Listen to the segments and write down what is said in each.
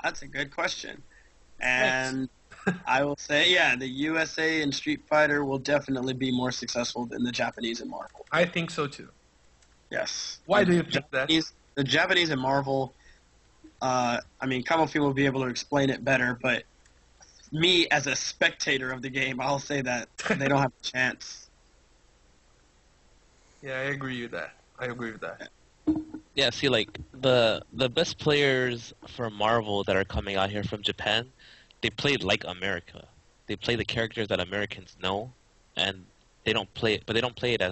That's a good question. And I will say, yeah, the USA in Street Fighter will definitely be more successful than the Japanese in Marvel. I think so too. Yes. Why do you think that? The Japanese in Marvel, I mean, Combofiend will be able to explain it better, but me as a spectator of the game, I'll say that they don't have a chance. Yeah, I agree with that. I agree with that. Yeah, see, like the best players for Marvel that are coming out here from Japan, they play like America. They play the characters that Americans know, and they don't play it, but they don't play it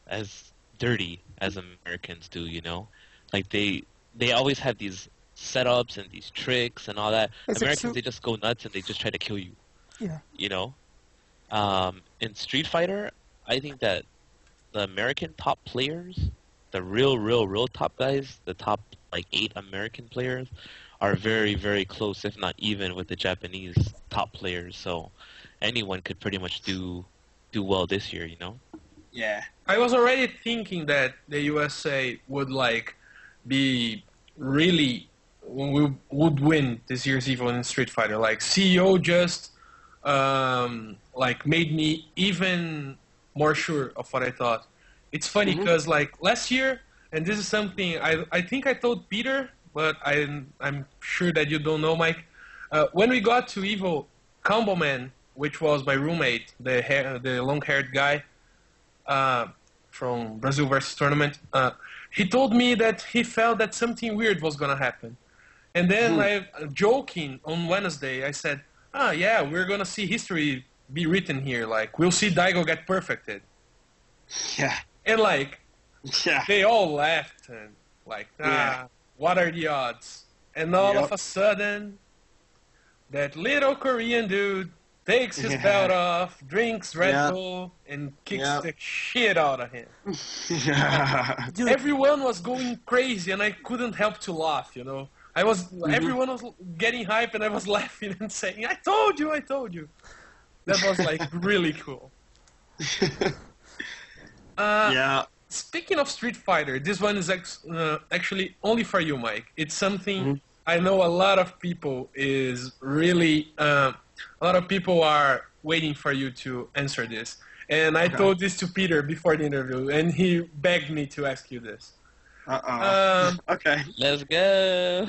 as dirty as Americans do. You know, like they always have these setups and these tricks and all that. Americans, they just go nuts and they just try to kill you. Yeah. You know, in Street Fighter, I think that the American top players, the real top guys, the top like 8 American players, are very, very close, if not even, with the Japanese top players. So anyone could pretty much do well this year, you know? Yeah. I was already thinking that the USA would like be really would win this year's EVO in Street Fighter. Like CEO just like made me even more sure of what I thought. It's funny because like last year, and this is something I think I told Peter, but I'm sure that you don't know, Mike. When we got to EVO, Combo Man, which was my roommate, the long-haired guy from Brazil versus Tournament, he told me that he felt that something weird was gonna happen. And then joking on Wednesday, I said, yeah, we're gonna see history be written here. Like we'll see Daigo get perfected. Yeah. And like, yeah, they all laughed and like, what are the odds? And all of a sudden, that little Korean dude takes his belt off, drinks Red Bull, and kicks the shit out of him. Everyone was going crazy, and I couldn't help to laugh, you know? Everyone was getting hype, and I was laughing and saying, I told you. That was like really cool. Speaking of Street Fighter, this one is actually only for you, Mike. It's something I know a lot of people is really... a lot of people are waiting for you to answer this. And I told this to Peter before the interview, and he begged me to ask you this. Okay. Let's go.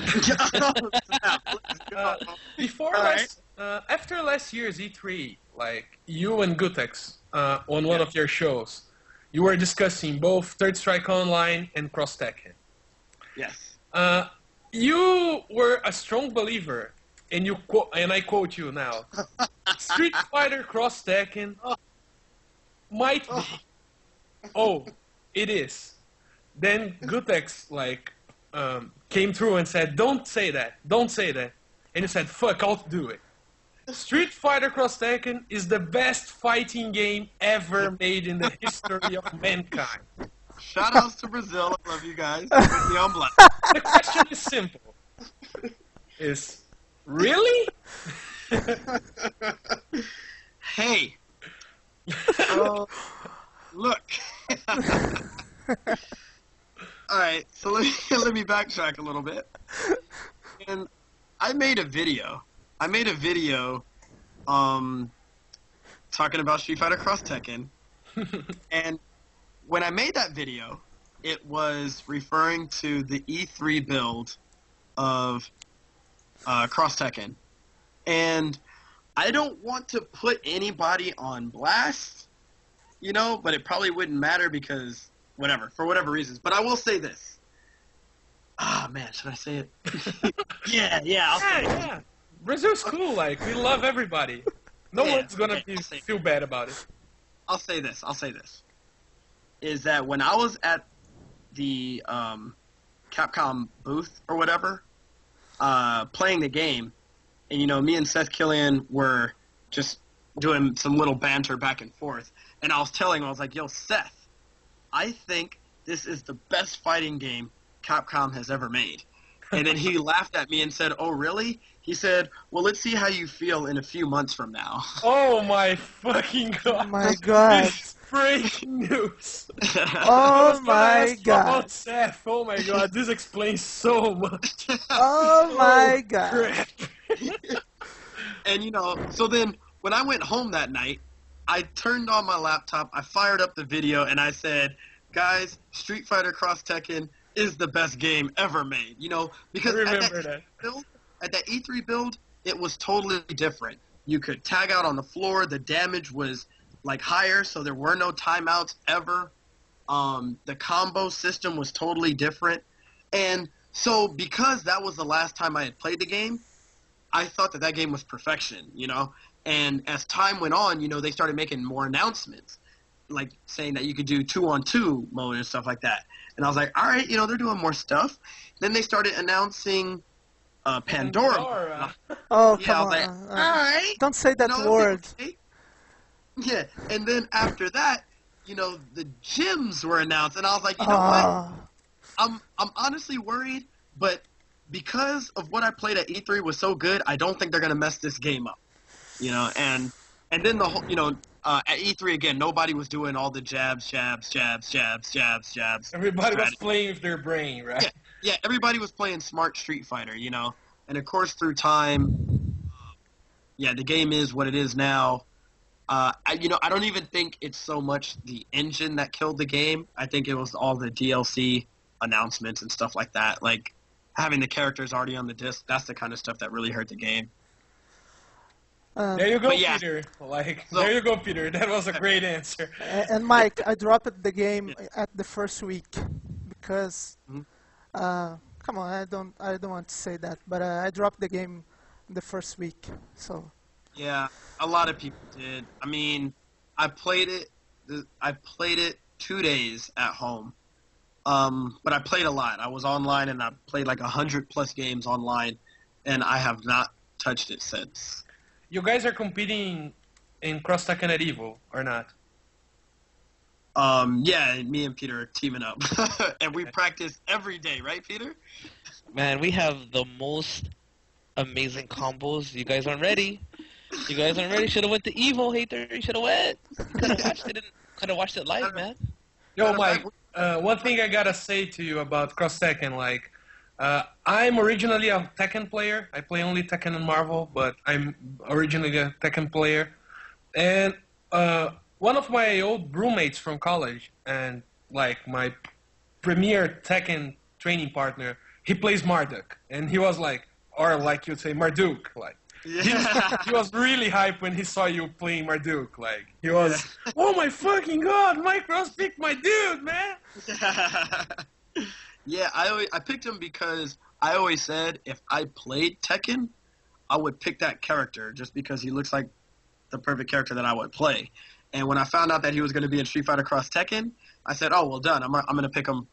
After last year's E3, like you and Gutex on one of your shows, you were discussing both Third Strike Online and Cross Tekken. Yes. You were a strong believer, and I quote you now, Street Fighter Cross Tekken might be. Oh, it is. Then Gutex came through and said, don't say that. And you said, fuck, I'll do it. Street Fighter Cross Tekken is the best fighting game ever made in the history of mankind. Shoutouts to Brazil. I love you guys. The question is simple. Really? Hey. Look. Alright, so let me backtrack a little bit. And I made a video talking about Street Fighter Cross Tekken. And when I made that video, it was referring to the E3 build of Cross Tekken. And I don't want to put anybody on blast, you know, but it probably wouldn't matter because for whatever reasons. But I will say this. Man, should I say it? yeah, I'll say it. Brazil's cool, like, we love everybody. No one's gonna feel bad about it. I'll say this. Is that when I was at the Capcom booth or whatever, playing the game, and, you know, me and Seth Killian were just doing some little banter back and forth, and I was telling him, I was like, yo, Seth, I think this is the best fighting game Capcom has ever made. And then he laughed at me and said, oh, really? He said, well, let's see how you feel in a few months from now. Oh, my fucking God. Oh, my God. Breaking news. Oh my god. Seth. Oh my god, this explains so much. Oh my god. Crap. And so then when I went home that night, I turned on my laptop, I fired up the video, and I said, guys, Street Fighter Cross Tekken is the best game ever made. Because at that E3 build, it was totally different. You could tag out on the floor, the damage was higher, so there were no timeouts ever. The combo system was totally different. And so because that was the last time I had played the game, I thought that game was perfection, And as time went on, they started making more announcements, saying that you could do 2-on-2 mode and stuff like that. And I was like, all right, they're doing more stuff. Then they started announcing Pandora. Oh, Yeah, come I on. was like, all right. Don't say that word. Okay. Yeah, and then after that, the gyms were announced, and I was like, you know what? I'm honestly worried, but because of what I played at E3 was so good, I don't think they're gonna mess this game up. And then the whole, at E3 again, nobody was doing all the jabs. Everybody was playing with their brain, right? Yeah, everybody was playing smart Street Fighter, And of course, through time, the game is what it is now. I don't even think it's so much the engine that killed the game. I think it was all the DLC announcements and stuff like that. Like having the characters already on the disc, that's the kind of stuff that really hurt the game. There you go, Peter. There you go, Peter. That was a great answer. And Mike, I dropped the game at the first week because, come on, I don't want to say that, but I dropped the game the first week. So. Yeah, a lot of people did. I mean, I played it 2 days at home, but I played a lot. I was online and I played 100+ games online, and I have not touched it since. You guys are competing in Cross Tekken at Evo, or not? Yeah, me and Peter are teaming up, and we practice every day, right, Peter? Man, we have the most amazing combos. You guys aren't ready. Should have went to Evo, hater. You should have went. Could have watched it live, man. Yo, Mike. One thing I gotta say to you about Cross Tekken, I'm originally a Tekken player. I play only Tekken and Marvel, but I'm originally a Tekken player. And one of my old roommates from college and my premier Tekken training partner, he plays Marduk, and he was you'd say Marduk, He was really hyped when he saw you playing Marduk. He was, oh my fucking god, Mike Ross picked my dude, man. Yeah, I picked him because I always said if I played Tekken, I would pick that character just because he looks like the perfect character that I would play. And when I found out that he was going to be in Street Fighter Cross Tekken, I said, oh, well, done. I'm going to pick him,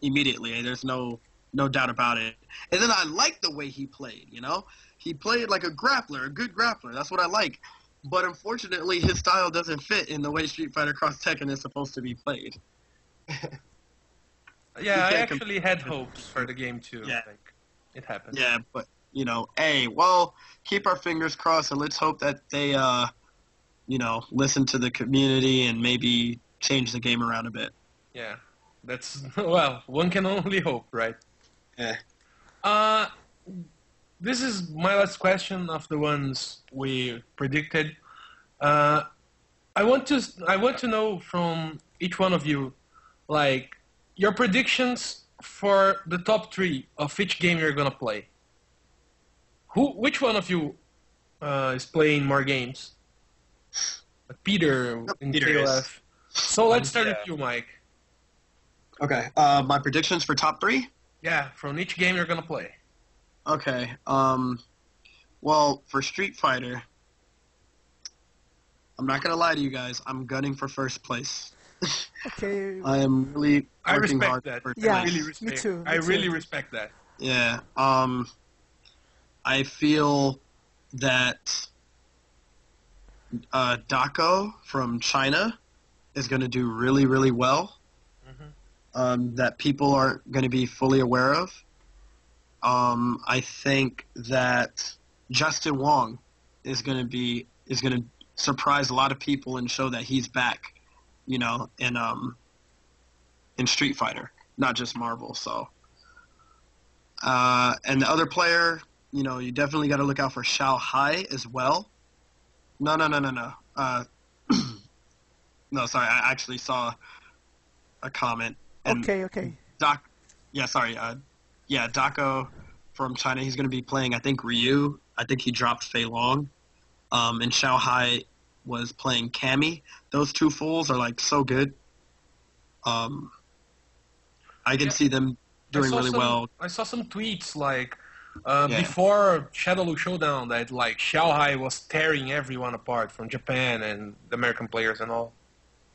immediately. There's no doubt about it. And then I liked the way he played, He played like a grappler, a good grappler. That's what I like. But unfortunately, his style doesn't fit in the way Street Fighter Cross Tekken is supposed to be played. Yeah, I actually had hopes for the game too. Yeah. It happened. Yeah, but hey, well, keep our fingers crossed and let's hope that they, listen to the community and maybe change the game around a bit. Yeah, that's one can only hope, right? Yeah. This is my last question of the ones we predicted. I want to know from each one of you, your predictions for the top 3 of each game you're gonna play. Which one of you is playing more games? Peter in KOF. So let's start with you, Mike. Okay. My predictions for top 3? Yeah, from each game you're gonna play. Okay. Well, for Street Fighter, I'm not gonna lie to you guys. I'm gunning for first place. Okay. I am really I working respect hard that. for Yeah, I really respect. me too. I really respect that. Yeah. I feel that Dako from China is going to do really, really well. That people aren't going to be fully aware of. I think that Justin Wong is going to surprise a lot of people and show that he's back. in Street Fighter, not just Marvel. So, and the other player, you definitely got to look out for Xiao Hai as well. No. No, sorry, I actually saw a comment. And Okay. Daco from China, he's going to be playing, I think, Ryu. I think he dropped Fei Long. And Xiao Hai was playing Cammy. Those two fools are, like, so good. I can see them doing really well. I saw some tweets, like, before Shadowloo Showdown that, like, Xiao Hai was tearing everyone apart from Japan and the American players and all.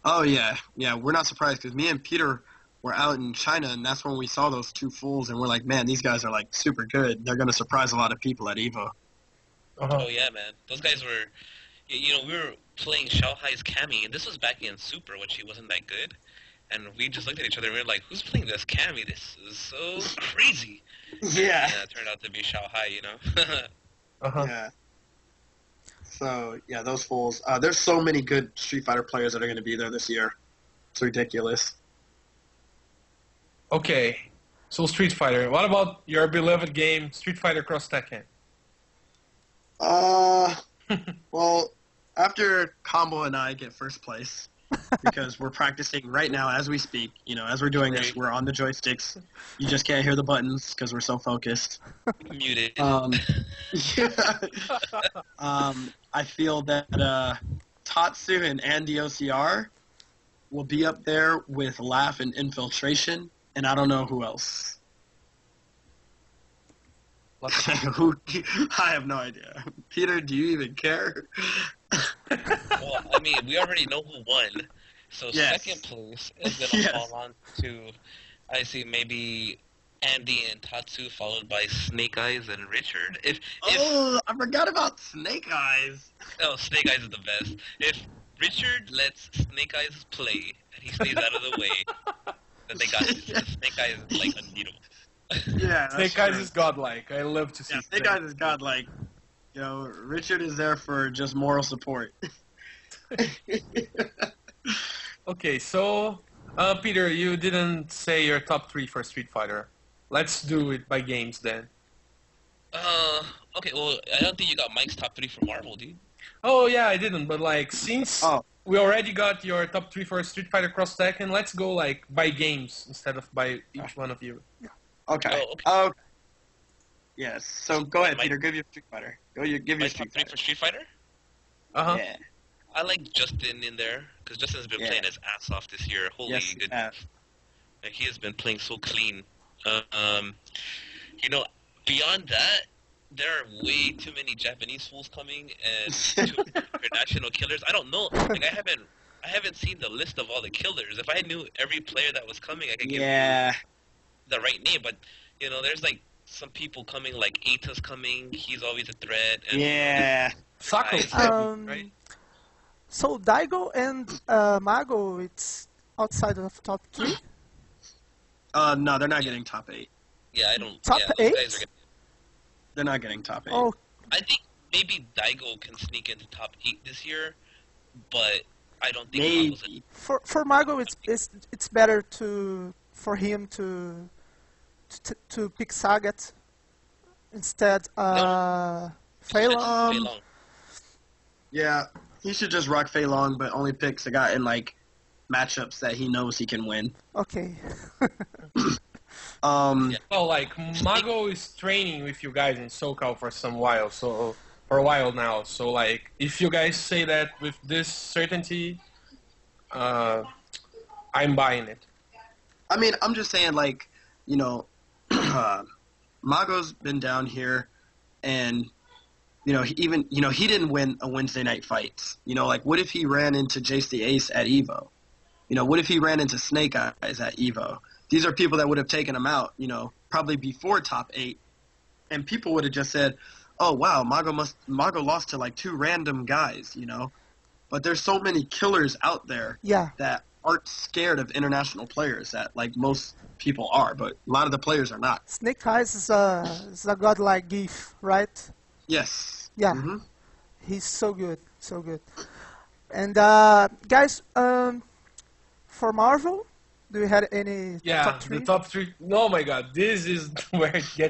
Oh, yeah. Yeah, we're not surprised because me and Peter were out in China, and that's when we saw those two fools, and we're like, man, these guys are, like, super good. They're going to surprise a lot of people at EVO. Oh, yeah, man. Those guys were... we were playing Xiao Hai's Cammy, and this was back in Super, when she wasn't that good. And we just looked at each other and we were like, who's playing this Cammy? This is so crazy. Yeah. And it turned out to be Xiao Hai, Yeah. So, yeah, those fools. There's so many good Street Fighter players that are going to be there this year. It's ridiculous. Okay, so Street Fighter. What about your beloved game, Street Fighter Cross Tekken? Well, after Combo and I get first place, because we're practicing right now as we speak, as we're doing this, we're on the joysticks. You just can't hear the buttons because we're so focused. Muted. I feel that Tatsu and Andy OCR will be up there with Laugh and Infiltration, and I don't know who else. I have no idea. Peter, do you even care? Well, I mean, we already know who won. So second place is going to fall on to, I see, maybe Andy and Tatsu, followed by Snake Eyes and Richard. I forgot about Snake Eyes. Oh, Snake Eyes is the best. If Richard lets Snake Eyes play and he stays out of the way, then they got this. Snake Eyes is like unbeatable. Yeah, Snake Eyes is godlike. I love to see Snake Eyes is godlike. Richard is there for just moral support. Okay, so Peter, you didn't say your top 3 for Street Fighter. Let's do it by games then. Okay, well, I don't think you got Mike's top 3 for Marvel, dude. Oh yeah, I didn't, but like since we already got your top 3 for Street Fighter Cross Tekken, let's go like by games instead of by each one of you. Okay. Oh, okay. Yes. So go ahead, Peter. Give your Street Fighter. Give your Street Fighter. For Street Fighter? Yeah. I like Justin in there because Justin's been playing his ass off this year. Holy goodness! Like, he has been playing so clean. Beyond that, there are way too many Japanese fools coming and too many international killers. I don't know. Like, I haven't seen the list of all the killers. If I knew every player that was coming, I could give you the right name. But there's like some people coming, like Ata's coming. He's always a threat. And Saku's right? So Daigo and Mago, it's outside of top 3? No, they're not getting top 8. Yeah, I don't. Top 8? They're not getting top 8. Oh. I think maybe Daigo can sneak into top 8 this year, but I don't think maybe. For Mago, it's better for him to pick Sagat instead. Fei Long. Yeah, he should just rock Fei Long, but only pick Sagat in like matchups that he knows he can win. Okay. Well, like Mago is training with you guys in SoCal for a while now. So like, if you guys say that with this certainty, I'm buying it. I mean, I'm just saying, like, Mago's been down here, and he didn't win a Wednesday night fights. Like, what if he ran into Jace the Ace at EVO? What if he ran into Snake Eyes at EVO? These are people that would have taken him out, probably before top 8, and people would have just said, "Oh wow, Mago lost to like 2 random guys," But there's so many killers out there that aren't scared of international players that like most people are, but a lot of the players are not. Snake Eyes is a godlike gif, right? Yes. Yeah. He's so good, so good. And guys, for Marvel? Do you have any Yeah, top three? the top three. Oh my god, this is where it gets